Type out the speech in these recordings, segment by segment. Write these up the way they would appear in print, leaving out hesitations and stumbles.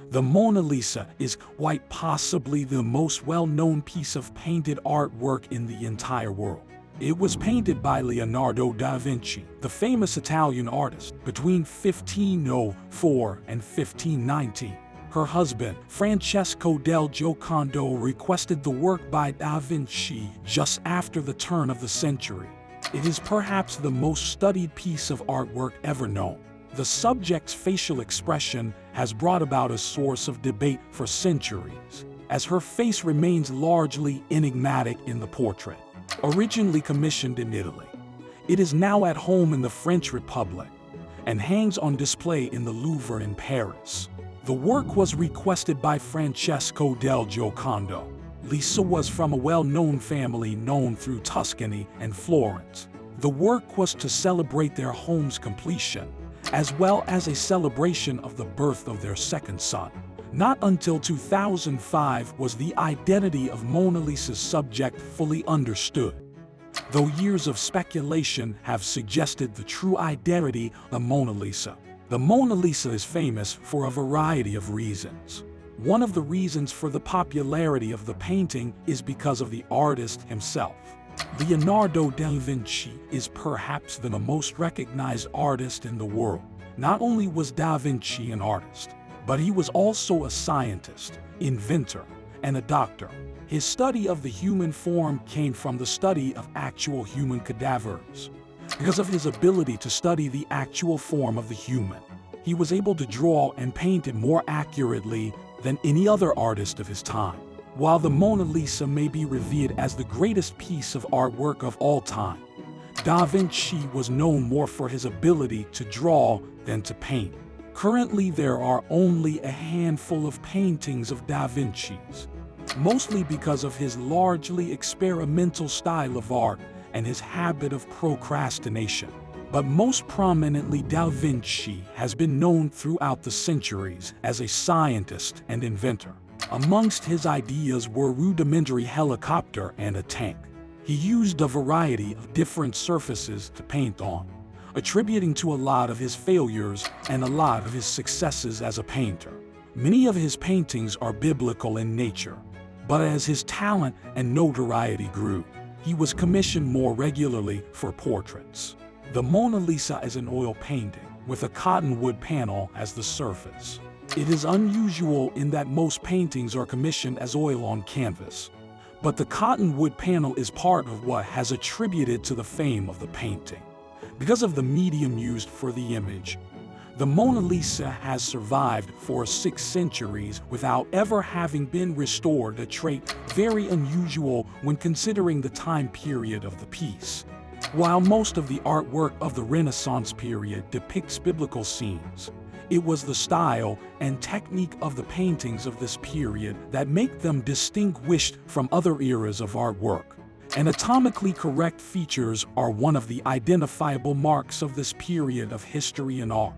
The Mona Lisa is quite possibly the most well-known piece of painted artwork in the entire world. It was painted by Leonardo da Vinci, the famous Italian artist, between 1504 and 1519. Her husband, Francesco del Giocondo, requested the work by da Vinci just after the turn of the century. It is perhaps the most studied piece of artwork ever known. The subject's facial expression has brought about a source of debate for centuries, as her face remains largely enigmatic in the portrait. Originally commissioned in Italy, it is now at home in the French Republic and hangs on display in the Louvre in Paris. The work was requested by Francesco del Giocondo. Lisa was from a well-known family known through Tuscany and Florence. The work was to celebrate their home's completion, as well as a celebration of the birth of their second son. Not until 2005 was the identity of Mona Lisa's subject fully understood, though years of speculation have suggested the true identity of Mona Lisa. The Mona Lisa is famous for a variety of reasons. One of the reasons for the popularity of the painting is because of the artist himself. Leonardo da Vinci is perhaps the most recognized artist in the world. Not only was da Vinci an artist, but he was also a scientist, inventor, and a doctor. His study of the human form came from the study of actual human cadavers. Because of his ability to study the actual form of the human, he was able to draw and paint it more accurately than any other artist of his time. While the Mona Lisa may be revered as the greatest piece of artwork of all time, Da Vinci was known more for his ability to draw than to paint. Currently, there are only a handful of paintings of Da Vinci's, mostly because of his largely experimental style of art and his habit of procrastination. But most prominently, Da Vinci has been known throughout the centuries as a scientist and inventor. Amongst his ideas were rudimentary helicopter and a tank. He used a variety of different surfaces to paint on, attributing to a lot of his failures and a lot of his successes as a painter. Many of his paintings are biblical in nature, but as his talent and notoriety grew, he was commissioned more regularly for portraits. The Mona Lisa is an oil painting with a cottonwood panel as the surface. It is unusual in that most paintings are commissioned as oil on canvas, but the cottonwood panel is part of what has attributed to the fame of the painting. Because of the medium used for the image, the Mona Lisa has survived for 6 centuries without ever having been restored, a trait very unusual when considering the time period of the piece. While most of the artwork of the Renaissance period depicts biblical scenes, it was the style and technique of the paintings of this period that make them distinguished from other eras of artwork. Anatomically correct features are one of the identifiable marks of this period of history and art.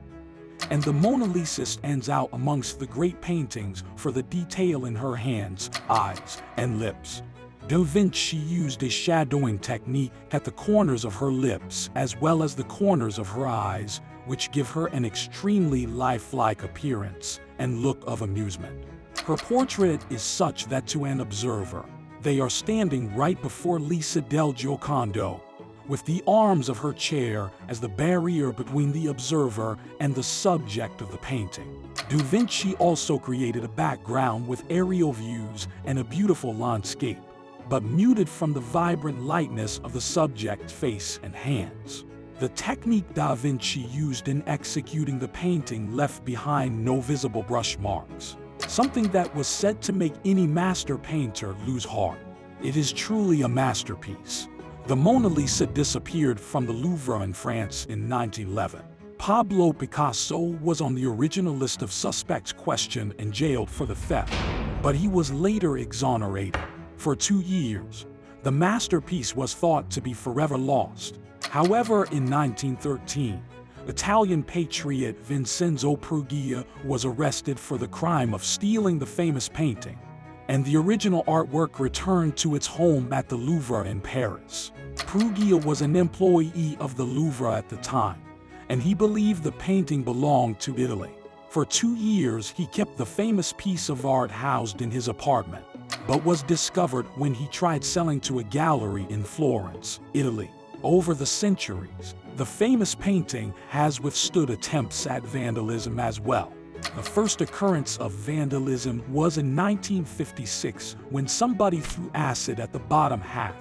And the Mona Lisa stands out amongst the great paintings for the detail in her hands, eyes, and lips. Da Vinci used a shadowing technique at the corners of her lips as well as the corners of her eyes, which give her an extremely lifelike appearance and look of amusement. Her portrait is such that to an observer, they are standing right before Lisa del Giocondo, with the arms of her chair as the barrier between the observer and the subject of the painting. Da Vinci also created a background with aerial views and a beautiful landscape, but muted from the vibrant lightness of the subject's face and hands. The technique Da Vinci used in executing the painting left behind no visible brush marks, something that was said to make any master painter lose heart. It is truly a masterpiece. The Mona Lisa disappeared from the Louvre in France in 1911. Pablo Picasso was on the original list of suspects questioned and jailed for the theft, but he was later exonerated. For 2 years, the masterpiece was thought to be forever lost. However, in 1913, Italian patriot Vincenzo Perugia was arrested for the crime of stealing the famous painting, and the original artwork returned to its home at the Louvre in Paris. Perugia was an employee of the Louvre at the time, and he believed the painting belonged to Italy. For 2 years, he kept the famous piece of art housed in his apartment, but was discovered when he tried selling to a gallery in Florence, Italy. Over the centuries, the famous painting has withstood attempts at vandalism as well. The first occurrence of vandalism was in 1956 when somebody threw acid at the bottom half,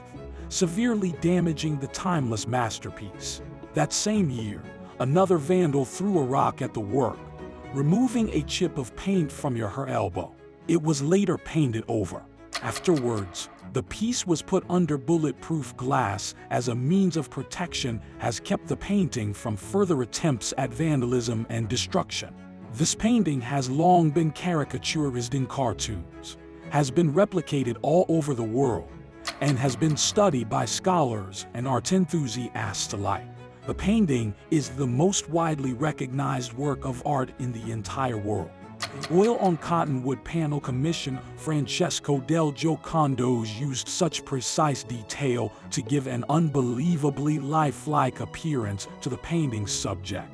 severely damaging the timeless masterpiece. That same year, another vandal threw a rock at the work, removing a chip of paint from her elbow. It was later painted over. Afterwards, the piece was put under bulletproof glass as a means of protection, has kept the painting from further attempts at vandalism and destruction. This painting has long been caricaturized in cartoons, has been replicated all over the world, and has been studied by scholars and art enthusiasts alike. The painting is the most widely recognized work of art in the entire world. The oil-on-cottonwood panel commission Francesco del Giocondo's used such precise detail to give an unbelievably lifelike appearance to the painting's subject.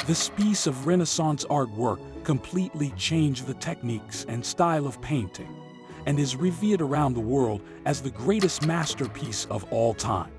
This piece of Renaissance artwork completely changed the techniques and style of painting, and is revered around the world as the greatest masterpiece of all time.